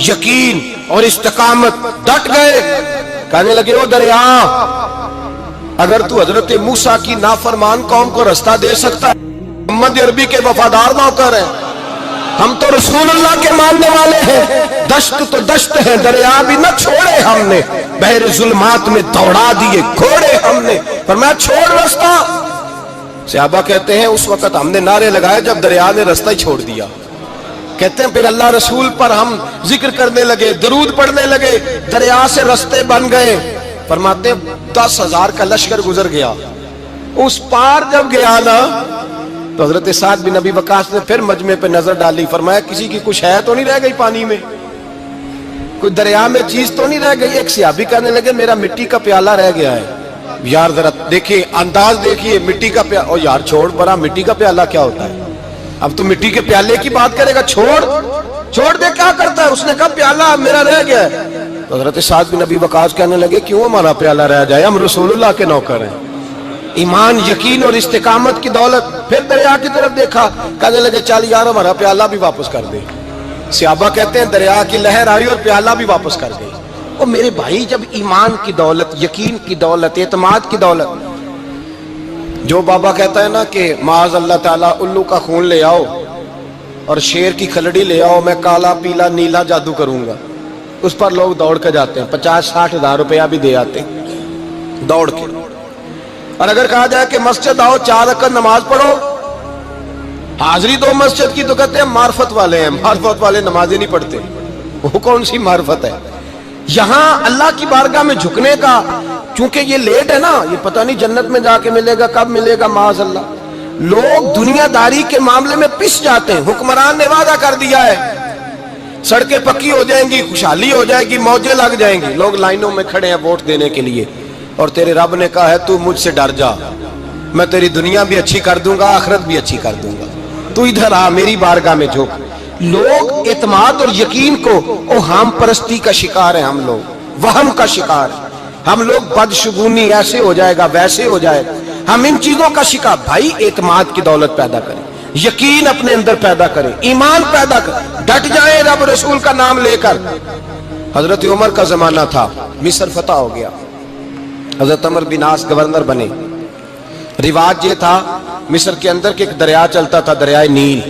یقین اور استقامت، ڈٹ گئے. کہنے لگے او دریا، اگر تو حضرت موسیٰ کی نافرمان قوم کو رستہ دے سکتا ہے، محمد عربی کے وفادار نوکر ہیں، ہم تو رسول اللہ کے ماننے والے ہیں، دشت تو دشت ہے، دریا بھی نہ چھوڑے ہم نے، بحر ظلمات میں دوڑا دیے گھوڑے ہم نے. فرمایا چھوڑ رستہ. صحابہ کہتے ہیں اس وقت ہم نے نعرے لگائے جب دریا نے رستہ ہی چھوڑ دیا. کہتے ہیں پھر اللہ رسول پر ہم ذکر کرنے لگے، درود پڑھنے لگے، دریا سے رستے بن گئے. فرماتے ہیں 10,000 کا لشکر گزر گیا. اس پار جب گیا نا تو حضرت سعد بن ابی وقاص نے پھر مجمع پہ نظر ڈالی. فرمایا کسی کی کچھ ہے تو نہیں رہ گئی پانی میں، کوئی دریا میں چیز تو نہیں رہ گئی. ایک صحابی کہنے لگے میرا مٹی کا پیالہ رہ گیا ہے. یار ذرا دیکھیے انداز دیکھیے، مٹی کا پیالہ. او یار چھوڑ برا، مٹی کا پیالہ کیا ہوتا ہے؟ اب تو مٹی کے پیالے کی بات کرے گا. چھوڑ دے، کیا کرتا ہے؟ اس نے کہا پیالہ میرا رہ گیا ہے. تو حضرت سعد بن ابی وقاص کہنے لگے کیوں ہمارا پیالہ رہ جائے، ہم رسول اللہ کے نوکر ہیں. ایمان، یقین اور استقامت کی دولت. پھر دریا کی طرف دیکھا، کہنے لگے چل یار ہمارا پیالہ بھی واپس کر دے. صحابہ کہتے ہیں دریا کی لہر آئی اور پیالہ بھی واپس کر گئی. اور میرے بھائی جب ایمان کی دولت، یقین کی دولت، اعتماد کی دولت، جو بابا کہتا ہے نا کہ معاذ اللہ تعالیٰ الو کا خون لے آؤ اور شیر کی کھلڑی لے آؤ، میں کالا پیلا نیلا جادو کروں گا، اس پر لوگ دوڑ کے جاتے ہیں، 50-60 ہزار روپیہ بھی دے آتے ہیں دوڑ کے. اور اگر کہا جائے کہ مسجد آؤ 4 رکعت نماز پڑھو، حاضری دو مسجد کی، تو کہتے ہیں معرفت والے ہیں. معرفت والے نمازیں نہیں پڑھتے، وہ کون سی معرفت ہے؟ یہاں اللہ کی بارگاہ میں جھکنے کا، چونکہ یہ لیٹ ہے نا، یہ پتہ نہیں جنت میں جا کے ملے گا، کب ملے گا، معاذ اللہ. لوگ دنیا داری کے معاملے میں پس جاتے ہیں. حکمران نے وعدہ کر دیا ہے سڑکیں پکی ہو جائیں گی، خوشحالی ہو جائے گی، موجیں لگ جائیں گی، لوگ لائنوں میں کھڑے ہیں ووٹ دینے کے لیے. اور تیرے رب نے کہا ہے تو مجھ سے ڈر جا، میں تیری دنیا بھی اچھی کر دوں گا، آخرت بھی اچھی کر دوں گا، تو ادھر آ میری بارگاہ میں جھک. لوگ اعتماد اور یقین کو اوہام پرستی کا شکار ہیں، ہم لوگ وہم کا شکار ہیں. ہم لوگ بدشگونی ایسے ہو جائے گا ویسے ہو جائے گا، ہم ان چیزوں کا شکار. بھائی اعتماد کی دولت پیدا کریں، یقین اپنے اندر پیدا کریں، ایمان پیدا کریں، ڈٹ جائیں رب رسول کا نام لے کر. حضرت عمر کا زمانہ تھا، مصر فتح ہو گیا، حضرت عمر بن عاص گورنر بنے. رواج یہ تھا مصر کے اندر کہ ایک دریا چلتا تھا، دریائے نیل،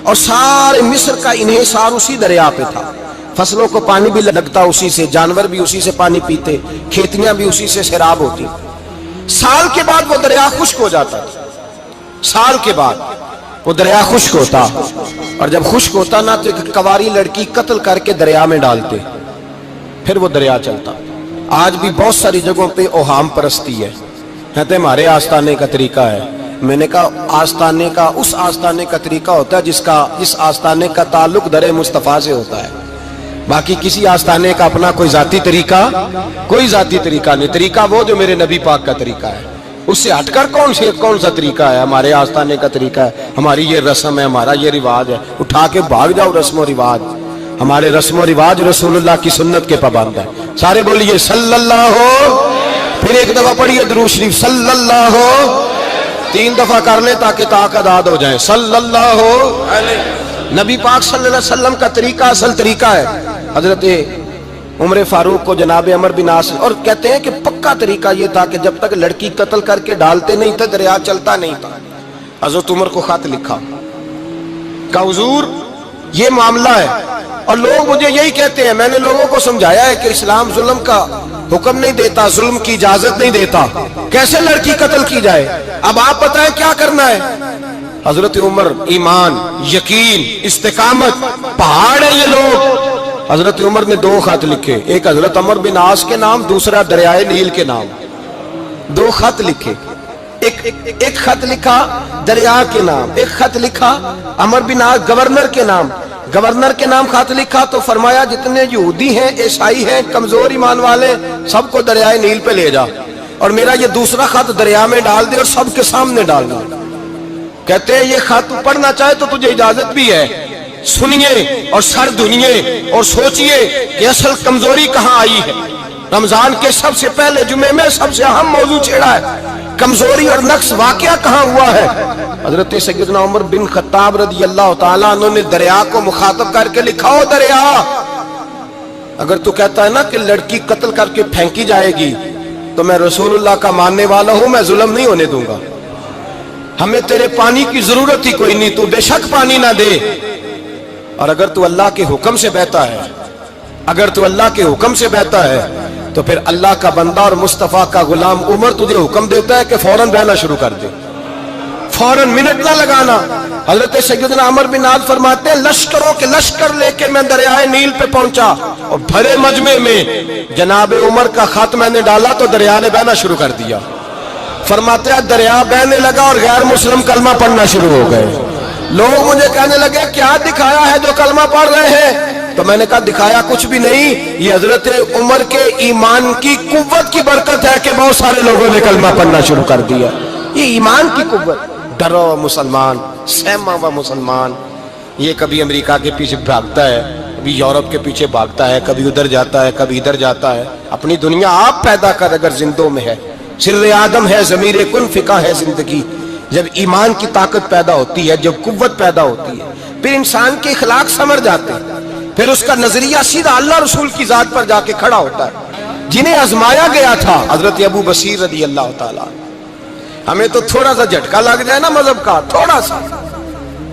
اور سارے مصر کا انحصار اسی دریا پہ تھا. فصلوں کو پانی بھی لگتا اسی سے، جانور بھی اسی سے پانی پیتے، کھیتیاں بھی اسی سے سیراب ہوتی. سال کے بعد وہ دریا خشک ہو جاتا تھا، سال کے بعد وہ دریا خشک ہوتا، اور جب خشک ہوتا نا تو ایک کواری لڑکی قتل کر کے دریا میں ڈالتے، پھر وہ دریا چلتا. آج بھی بہت ساری جگہوں پہ اوہام پرستی ہے، کہتے ہمارے آستانے کا طریقہ ہے. میں نے کہا آستانے کا اس آستانے کا طریقہ ہوتا ہے جس آستانے کا تعلق در مصطفیٰ سے ہوتا ہے. باقی کسی آستانے کا اپنا کوئی ذاتی طریقہ نہیں. طریقہ وہ جو میرے نبی پاک کا طریقہ ہے، اس سے ہٹ کر کون سا طریقہ ہے؟ ہمارے آستانے کا طریقہ ہے، ہماری یہ رسم ہے، ہمارا یہ رواج ہے. اٹھا کے بھاگ جاؤ رسم و رواج. ہمارے رسم و رواج رسول اللہ کی سنت کے پابند ہیں. سارے بولیے صلی اللہ ہو، پھر ایک دفعہ پڑھیے درود شریف صلی اللہ ہو، 3 دفعہ کر لیں تاکہ طاقت عاد ہو جائے. صلی اللہ ہو، نبی پاک صلی اللہ علیہ وسلم کا طریقہ اصل طریقہ ہے. حضرت عمر فاروق کو جناب عمر بن عاص، اور کہتے ہیں کہ پکا طریقہ یہ تھا کہ جب تک لڑکی قتل کر کے ڈالتے نہیں تھے دریا چلتا نہیں تھا. حضرت عمر کو خط لکھا کہ حضور یہ معاملہ ہے، اور لوگ مجھے یہی کہتے ہیں. میں نے لوگوں کو سمجھایا ہے کہ اسلام ظلم کا حکم نہیں دیتا، ظلم کی اجازت نہیں دیتا، کیسے لڑکی قتل کی جائے. اب آپ بتائیں کیا کرنا ہے. حضرت عمر ایمان، یقین، استقامت، پہاڑ ہے یہ لوگ. حضرت عمر نے 2 خط لکھے، ایک حضرت عمر بن عاص کے نام، دوسرا دریائے نیل کے نام. 2 خط لکھے، ایک خط لکھا دریا کے نام، ایک خط لکھا عمر بن عاص گورنر کے نام. گورنر کے نام خط لکھا تو فرمایا جتنے یہودی ہیں، عیسائی ہیں، کمزور ایمان والے، سب کو دریائے نیل پہ لے جا، اور میرا یہ دوسرا خط دریا میں ڈال دے اور سب کے سامنے ڈالنا. کہتے ہیں یہ خط پڑھنا چاہے تو تجھے اجازت بھی ہے، سنیے اور سر دھنیے اور سوچئے کہ اصل کمزوری کہاں آئی ہے. رمضان کے سب سے پہلے جمعے میں سب سے اہم موضوع چھیڑا ہے، کمزوری اور نقص واقعہ کہاں ہوا ہے. حضرت سیدنا عمر بن خطاب رضی اللہ تعالیٰ عنہ نے دریا کو مخاطب کر کے لکھا، ہو دریا اگر تو کہتا ہے نا کہ لڑکی قتل کر کے پھینکی جائے گی تو میں رسول اللہ کا ماننے والا ہوں، میں ظلم نہیں ہونے دوں گا، ہمیں تیرے پانی کی ضرورت ہی کوئی نہیں، تو بے شک پانی نہ دے۔ اور اگر تو اللہ کے حکم سے بہتا ہے، اگر تو اللہ کے حکم سے بہتا ہے تو پھر اللہ کا بندہ اور مصطفیٰ کا غلام عمر تجھے حکم دیتا ہے کہ فوراً بہنا شروع کر دے، فوراً منٹ نہ لگانا۔ حضرت سیدنا عمر بن عاص فرماتے ہیں لشکروں کے لشکر لے کے میں دریائے نیل پہ پہنچا اور بھرے مجمع میں جناب عمر کا خط میں نے ڈالا تو دریا نے بہنا شروع کر دیا۔ فرماتے ہیں دریا بہنے لگا اور غیر مسلم کلمہ پڑھنا شروع ہو گئے۔ لوگ مجھے کہنے لگے کیا دکھایا ہے جو کلمہ پڑھ رہے ہیں؟ تو میں نے کہا دکھایا کچھ بھی نہیں، یہ حضرت عمر کے ایمان کی قوت کی برکت ہے کہ بہت سارے لوگوں نے کلمہ پڑھنا شروع کر دیا۔ یہ ایمان کی قوت، ڈرا ہوا مسلمان، سہما ہوا مسلمان، یہ کبھی امریکہ کے پیچھے بھاگتا ہے، کبھی یورپ کے پیچھے بھاگتا ہے، کبھی ادھر جاتا ہے، کبھی ادھر جاتا ہے۔ اپنی دنیا آپ پیدا کر اگر زندوں میں ہے، سر آدم ہے، ضمیر کن فقہ ہے زندگی۔ جب ایمان کی طاقت پیدا ہوتی ہے، جب قوت پیدا ہوتی ہے، پھر انسان کے اخلاق سمر جاتے ہیں، پھر اس کا نظریہ سیدھا اللہ رسول کی ذات پر جا کے کھڑا ہوتا ہے۔ جنہیں آزمایا گیا تھا حضرت ابو بصیر رضی اللہ تعالیٰ، ہمیں تو تھوڑا سا جھٹکا لگ جائے نا مذہب کا، تھوڑا سا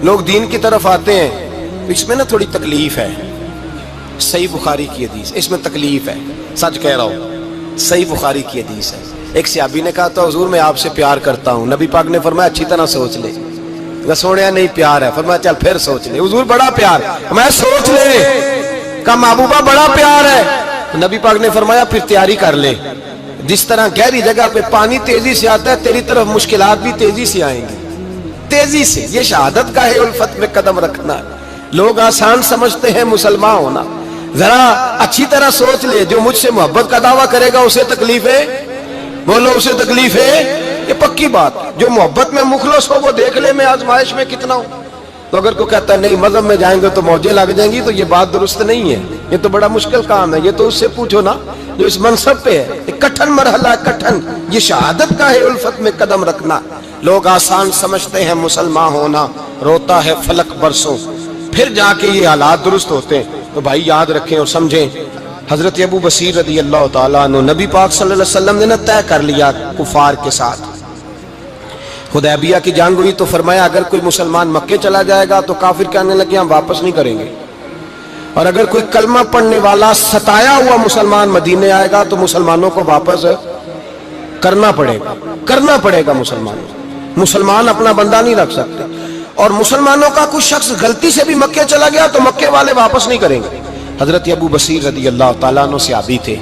لوگ دین کی طرف آتے ہیں، اس میں نا تھوڑی تکلیف ہے۔ صحیح بخاری کی حدیث، اس میں تکلیف ہے، سچ کہہ رہا ہوں، صحیح بخاری کی حدیث ہے۔ ایک صحابی نے کہا تو حضور میں آپ سے پیار کرتا ہوں، نبی پاک نے فرمایا اچھی طرح سوچ لے۔ سونے نہیں پیار ہے، فرمایا چل پھر سوچ لے۔ حضور بڑا پیار، میں سوچ لے۔ کہا محبوبہ بڑا پیار ہے، نبی پاک نے فرمایا پھر تیاری کر لے، جس طرح گہری جگہ پہ پانی تیزی سے آتا ہے تیری طرف مشکلات بھی تیزی سے آئیں گی، تیزی سے۔ یہ شہادت کا ہے الفت میں قدم رکھنا۔ لوگ آسان سمجھتے ہیں مسلمان ہونا، ذرا اچھی طرح سوچ لے، جو مجھ سے محبت کا دعویٰ کرے گا اسے تکلیف ہے، بولو اسے تکلیف ہے، یہ پکی بات۔ جو محبت میں مخلص ہو وہ دیکھ لے میں آزمائش میں کتنا ہوں۔ تو اگر کوئی کہتا ہے نہیں مذہب میں جائیں گے تو موجیں لگ جائیں گی، تو یہ بات درست نہیں ہے، یہ تو بڑا مشکل کام ہے۔ یہ تو اس سے پوچھو نا جو اس منصب پہ ہے، ایک کٹھن مرحلہ ہے، کٹھن۔ یہ شہادت کا ہے الفت میں قدم رکھنا۔ لوگ آسان سمجھتے ہیں مسلمان ہونا، روتا ہے فلک برسوں، پھر جا کے یہ حالات درست ہوتے ہیں۔ تو بھائی یاد رکھیں اور سمجھیں، حضرت ابو بصیر رضی اللہ تعالیٰ عنہ، نبی پاک صلی اللہ علیہ وسلم نے طے کر لیا کفار کے ساتھ، حدیبیہ کی جنگ ہوئی تو فرمایا اگر کوئی مسلمان مکے چلا جائے گا تو کافر کہنے لگے ہم واپس نہیں کریں گے، اور اگر کوئی کلمہ پڑھنے والا ستایا ہوا مسلمان مدینے آئے گا تو مسلمانوں کو واپس کرنا پڑے گا مسلمان اپنا بندہ نہیں رکھ سکتے۔ اور مسلمانوں کا کوئی شخص غلطی سے بھی مکے چلا گیا تو مکے والے واپس نہیں کریں گے۔ حضرت ابو بصیر رضی اللہ تعالیٰ عنہ صحابی تھے،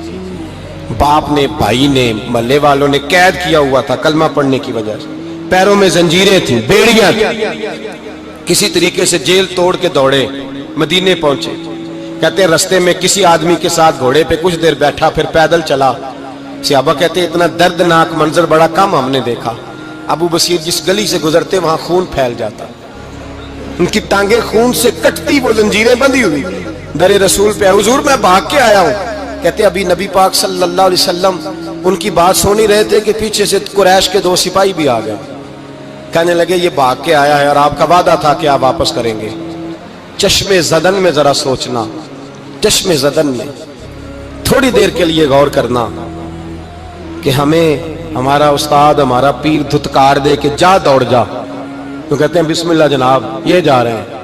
باپ نے، بھائی نے، محلے والوں نے قید کیا ہوا تھا کلمہ پڑھنے کی وجہ سے، پیروں میں زنجیریں تھیں، بیڑیاں تھیں، کسی طریقے سے جیل توڑ کے دوڑے مدینے پہنچے۔ کہتے ہیں رستے میں کسی آدمی کے ساتھ گھوڑے پہ کچھ دیر بیٹھا پھر پیدل چلا۔ صحابہ کہتے ہیں اتنا دردناک منظر بڑا کم ہم نے دیکھا۔ ابو بصیر جس گلی سے گزرتے وہاں خون پھیل جاتا، ان کی ٹانگیں خون سے کٹتی، وہ زنجیریں بندھی ہوئی، در رسول پہ حضور میں بھاگ کے آیا ہوں۔ کہتے ابھی نبی پاک صلی اللہ علیہ وسلم ان کی بات سن ہی رہے تھے کہ پیچھے سے قریش کے 2 سپاہی بھی آ گئے، کہنے لگے یہ بھاگ کے آیا ہے اور آپ کا وعدہ تھا کہ آپ واپس کریں گے۔ چشم زدن میں ذرا سوچنا، چشم زدن میں تھوڑی دیر کے لیے غور کرنا کہ ہمیں ہمارا استاد، ہمارا پیر دھتکار دے کہ جا دوڑ جا، تو کہتے ہیں بسم اللہ جناب یہ جا رہے ہیں۔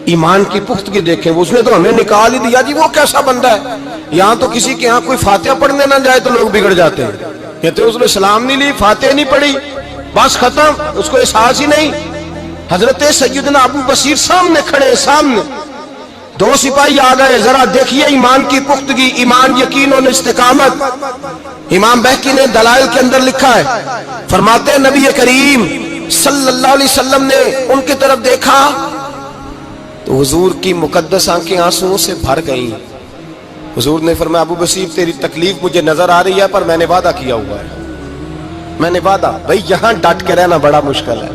ایمان کی پختگی دیکھیں، اس نے تو ہمیں نکال ہی دیا جی، وہ کیسا بندہ ہے۔ یہاں تو کسی کے یہاں کوئی فاتحہ پڑھنے نہ جائے تو لوگ بگڑ جاتے ہیں، کہتے ہیں اس نے سلام نہیں لی، فاتحہ نہیں پڑھی، بس ختم، اس کو احساس ہی نہیں۔ حضرت سیدنا ابو بصیر سامنے کھڑے، سامنے 2 سپاہی آ گئے، ذرا دیکھیے ایمان کی پختگی، ایمان، یقین اور استقامت۔ امام بہقی نے دلائل کے اندر لکھا ہے، فرماتے ہیں نبی کریم صلی اللہ علیہ وسلم نے ان کی طرف دیکھا تو حضور کی مقدس آنکھیں آنسوؤں سے بھر گئیں۔ حضور نے فرمایا ابو بصیر تیری تکلیف مجھے نظر آ رہی ہے پر میں نے وعدہ کیا ہوا ہے، میں نے وعدہ۔ بھائی یہاں ڈٹ کے رہنا بڑا مشکل ہے،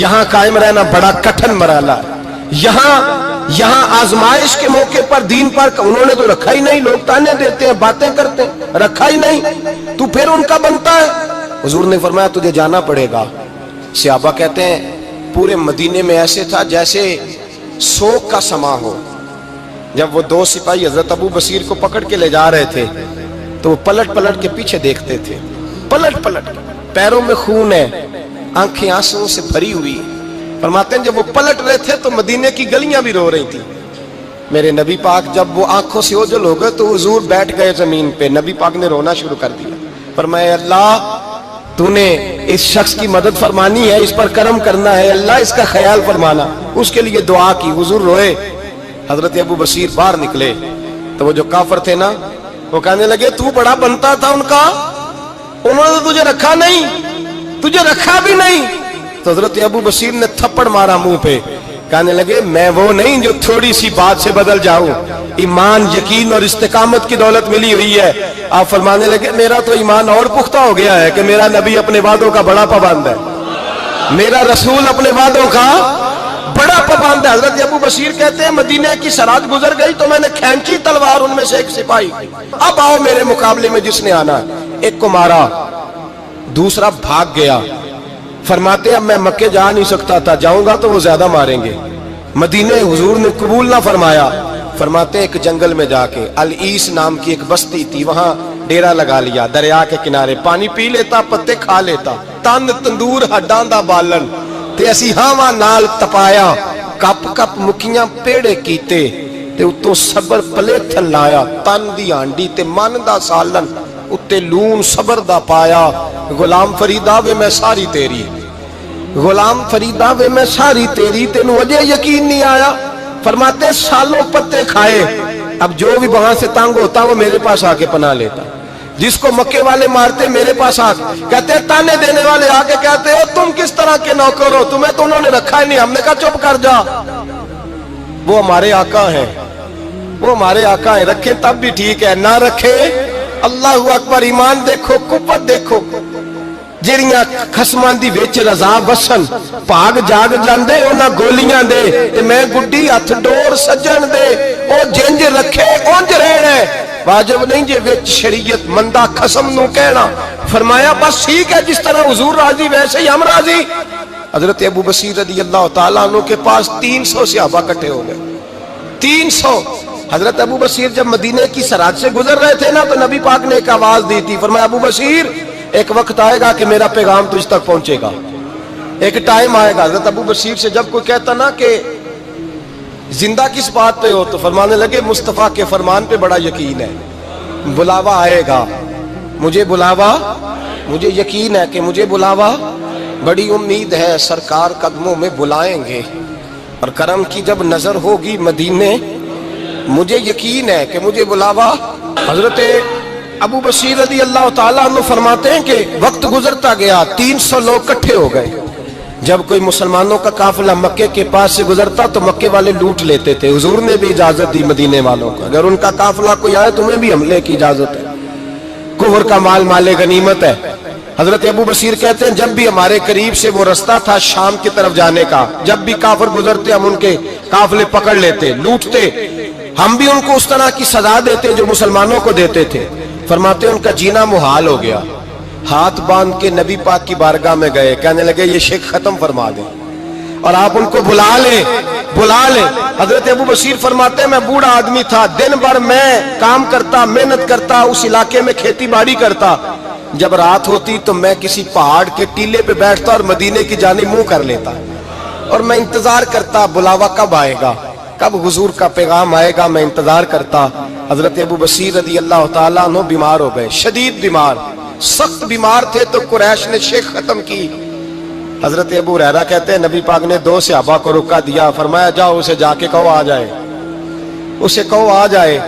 یہاں قائم رہنا بڑا کٹھن مرحلہ ہے۔ یہاں آزمائش کے موقع پر دین پر انہوں نے تو رکھا ہی نہیں، لوگ تانے دیتے ہیں، باتیں کرتے ہیں، رکھا ہی نہیں، تو پھر ان کا بنتا ہے۔ حضور نے فرمایا تجھے جانا پڑے گا۔ صحابہ کہتے ہیں پورے مدینے میں ایسے تھا جیسے سوگ کا سما ہو، جب وہ دو سپاہی حضرت ابو بصیر کو پکڑ کے لے جا رہے تھے تو وہ پلٹ پلٹ کے پیچھے دیکھتے تھے، پلٹ پلٹ کے، پیروں میں خون ہے، آنکھیں آنسوں سے بھری ہوئی۔ فرماتے ہیں جب وہ پلٹ رہے تھے تو مدینے کی گلیاں بھی رو رہی تھی۔ میرے نبی پاک جب وہ آنکھوں سے اوجھل ہو گئے تو حضور بیٹھ گئے زمین پہ، نبی پاک نے رونا شروع کر دیا۔ فرمایا اللہ تو نے اس شخص کی مدد فرمانی ہے، اس پر کرم کرنا ہے، اللہ اس کا خیال فرمانا، اس کے لیے دعا کی، حضور روئے۔ حضرت ابو بصیر باہر نکلے تو وہ جو کافر تھے نا وہ کہنے لگے تو بڑا بنتا تھا ان کا، انہوں نے تجھے رکھا نہیں، تجھے رکھا بھی نہیں۔ تو حضرت ابو بصیر نے تھپڑ مارا منہ پہ، کہنے لگے میں وہ نہیں جو تھوڑی سی بات سے بدل جاؤں، ایمان یقین اور استقامت کی دولت ملی ہوئی ہے۔ آپ فرمانے لگے میرا تو ایمان اور پختہ ہو گیا ہے کہ میرا نبی اپنے وعدوں کا بڑا پابند ہے، میرا رسول اپنے وعدوں کا بڑا پابند ہے۔ حضرت ابو بصیر کہتے ہیں مدینے کی سرحد گزر گئی تو میں نے کھینچی تلوار ان میں سے ایک سپاہی، اب آؤ میرے مقابلے میں جس نے آنا ہے۔ ایک کو مارا، دوسرا بھاگ گیا۔ فرماتے ہیں اب میں مکے جا نہیں سکتا تھا، جاؤں گا تو وہ زیادہ ماریں گے، مدینے حضور نے قبول نہ فرمایا۔ فرماتے ہیں ایک جنگل میں جا کے العیس نام کی ایک بستی تھی، وہاں ڈیرا لگا لیا، دریا کے کنارے، پانی پی لیتا، پتے کھا لیتا، تن تندور ہڈاں دا بالن تے اسی ہاواں نال تپایا، کپ کپ مکیاں پیڑے کیتے تے اتوں صبر پلیتھن لایا، تن دی ہانڈی تے من دا سالن اتے لون صبر دا پایا۔ غلام فریدا وے میں ساری تیری، غلام فریدا وے میں ساری تیری، تینوں وجہ یقین نہیں آیا۔ فرماتے سالوں پتے کھائے، اب جو بھی وہاں سے تنگ ہوتا وہ میرے پاس آ کے پناہ لیتا، جس کو مکے والے مارتے میرے پاس آ کے کہتے تانے دینے والے آ کے کہتے ہو تم کس طرح کے نوکر ہو، تمہیں تو انہوں نے رکھا ہی نہیں۔ ہم نے کہا چپ کر جا، وہ ہمارے آقا ہیں، وہ ہمارے آقا ہیں، رکھیں تب بھی ٹھیک ہے، نہ رکھے اللہ اکبر۔ ایمان دیکھو، قوت دیکھو، جڑیاں خصمان دی وچ رضا وسن پاگ جاگ جاندے انہاں گولیاں دے تے میں گڈی ہتھ ڈور سجن دے، او جنج رکھے اونج رہنا ہے، واجب نہیں جے وچ شریعت مندہ قسم نو کہنا۔ فرمایا بس ٹھیک ہے، جس طرح حضور راضی ویسے ہی ہم راضی۔ حضرت ابو بصیر رضی اللہ تعالیٰ عنہ کے پاس 300 صحابہ کٹھے ہو گئے، 300۔ حضرت ابو بصیر جب مدینے کی سرحد سے گزر رہے تھے نا تو نبی پاک نے ایک آواز دی تھی، فرمایا ابو بصیر ایک وقت آئے گا کہ میرا پیغام تجھ تک پہنچے گا، ایک ٹائم آئے گا۔ حضرت ابو بصیر سے جب کوئی کہتا نا کہ زندہ کس بات پہ ہو تو فرمانے لگے مصطفیٰ کے فرمان پہ بڑا یقین ہے، بلاوا آئے گا، مجھے بلاوا، مجھے یقین ہے کہ مجھے بلاوا، بڑی امید ہے سرکار قدموں میں بلائیں گے، اور کرم کی جب نظر ہوگی مدینے مجھے یقین ہے کہ مجھے بلاوا۔ حضرت ابو بصیر رضی اللہ تعالیٰ عنہ فرماتے ہیں کہ وقت گزرتا گیا، 300 لوگ کٹھے ہو گئے۔ جب کوئی مسلمانوں کا قافلہ مکے کے پاس سے گزرتا تو مکے والے لوٹ لیتے تھے، حضور نے بھی اجازت دی مدینے والوں کو، اگر ان کا قافلہ کوئی آئے تمہیں بھی حملے کی اجازت ہے، کفر کا مال مال غنیمت ہے۔ حضرت ابو بصیر کہتے ہیں جب بھی ہمارے قریب سے وہ رستہ تھا شام کی طرف جانے کا، جب بھی کافر گزرتے ہم ان کے قافلے پکڑ لیتے، لوٹتے، ہم بھی ان کو اس طرح کی سزا دیتے جو مسلمانوں کو دیتے تھے۔ فرماتے ہیں ان کا جینا محال ہو گیا، ہاتھ باندھ کے نبی پاک کی بارگاہ میں گئے، کہنے لگے یہ شرک ختم فرما دیں اور آپ ان کو بلا لیں، بلا لیں۔ حضرت ابو بصیر فرماتے ہیں میں بوڑھا آدمی تھا، دن بھر میں کام کرتا، محنت کرتا، اس علاقے میں کھیتی باڑی کرتا، جب رات ہوتی تو میں کسی پہاڑ کے ٹیلے پہ بیٹھتا اور مدینے کی جانب منہ کر لیتا اور میں انتظار کرتا بلاوا کب آئے گا، کب حضور کا پیغام آئے گا، میں انتظار کرتا۔ حضرت ابو بصیر رضی اللہ تعالیٰ عنہ بیمار ہو گئے، شدید بیمار، سخت بیمار تھے تو قریش نے شیخ ختم کی۔ حضرت ابو ہریرہ کہتے ہیں نبی پاک نے 2 صحابہ کو رکا دیا، فرمایا جاؤ اسے جا کے کہو آ جائے، اسے کہو آ جائے۔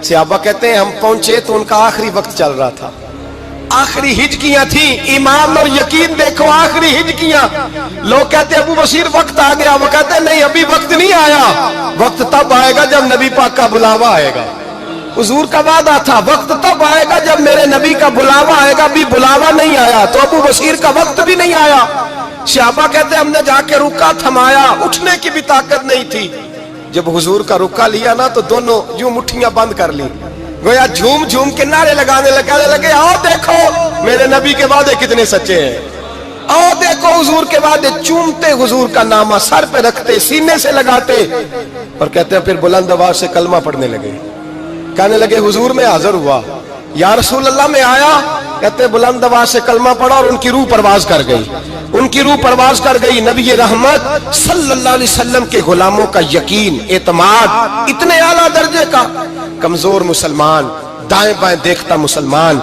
صحابہ کہتے ہیں ہم پہنچے تو ان کا آخری وقت چل رہا تھا، آخری ہجکیاں تھیں، ایمان اور یقین دیکھو، آخری ہجکیاں۔ لوگ کہتے ہیں ابو بصیر وقت آ گیا، وہ کہتے ہیں نہیں ابھی وقت نہیں آیا، وقت تب آئے گا جب نبی پاک کا بلاوا آئے گا، حضور کا وعدہ تھا وقت تب آئے گا جب میرے نبی کا بلاوا آئے گا، ابھی بلاوا نہیں آیا تو ابو بصیر کا وقت بھی نہیں آیا۔ صحابہ کہتے ہیں ہم نے جا کے رکا، تھمایا، اٹھنے کی بھی طاقت نہیں تھی۔ جب حضور کا رکا لیا نا تو دونوں یوں مٹھیاں بند کر لی، گویا جھوم جھوم کے نعرے لگانے لگے آؤ دیکھو میرے نبی کے وعدے کتنے سچے ہیں، آؤ دیکھو حضور کے وعدے، چومتے حضور کا نامہ، سر پہ رکھتے، سینے سے لگاتے۔ اور کہتے ہیں پھر بلند آواز سے کلمہ پڑھنے لگے. کہنے لگے حضور میں حاضر ہوا, یا رسول اللہ میں آیا. کہتے ہیں بلند آواز سے کلمہ پڑھا اور ان کی روح پرواز کر گئی, ان کی روح پرواز کر گئی. نبی رحمت صلی اللہ علیہ وسلم کے غلاموں کا یقین, اعتماد اتنے اعلیٰ درجے کا. کمزور مسلمان, دائیں بائیں دیکھتا مسلمان,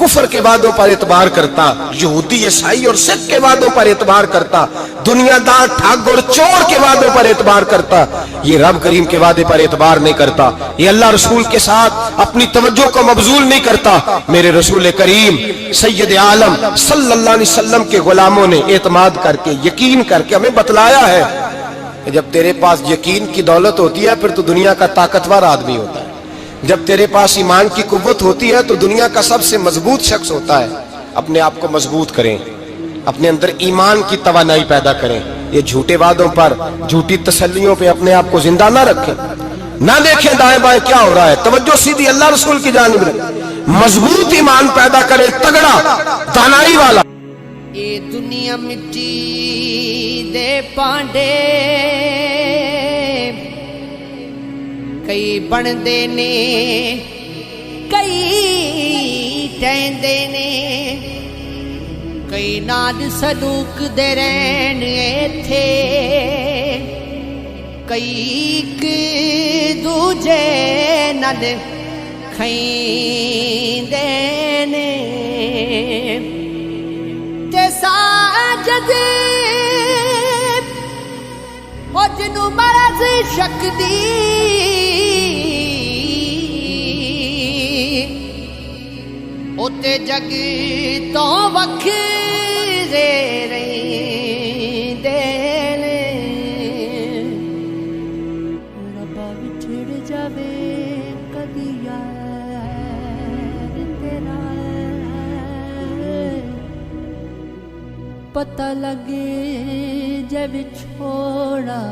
کفر کے وعدوں پر اعتبار کرتا, یہودی عیسائی اور سکھ کے وعدوں پر اعتبار کرتا, دنیا دار ٹھگ اور چور کے وعدوں پر اعتبار کرتا, یہ رب کریم کے وعدے پر اعتبار نہیں کرتا. یہ اللہ رسول کے ساتھ اپنی توجہ کو مبذول نہیں کرتا. میرے رسول کریم سید عالم صلی اللہ علیہ وسلم کے غلاموں نے اعتماد کر کے, یقین کر کے ہمیں بتلایا ہے کہ جب تیرے پاس یقین کی دولت ہوتی ہے پھر تو دنیا کا طاقتور آدمی ہوتا ہے. جب تیرے پاس ایمان کی قوت ہوتی ہے تو دنیا کا سب سے مضبوط شخص ہوتا ہے. اپنے آپ کو مضبوط کریں, اپنے اندر ایمان کی توانائی پیدا کریں. یہ جھوٹے وعدوں پر, جھوٹی تسلیوں پہ اپنے آپ کو زندہ نہ رکھیں, نہ دیکھیں دائیں بائیں کیا ہو رہا ہے. توجہ سیدھی اللہ رسول کی جانب رکھیں, مضبوط ایمان پیدا کریں, تگڑا دانائی والا. اے دنیا مٹی دے پانڈے کئی بندے نے, کئی ٹہندے نے, کئی نال سلوک دے رہن ایتھے, کئی ایک دوجے نال کھیندے نے. تے ساجد او جنوں مرض شک دی اوتے جگ تو وکھرے رہندے نے. ربا وچھڑ جاوے کدی یار تیرا, پتہ لگے جب چھوڑا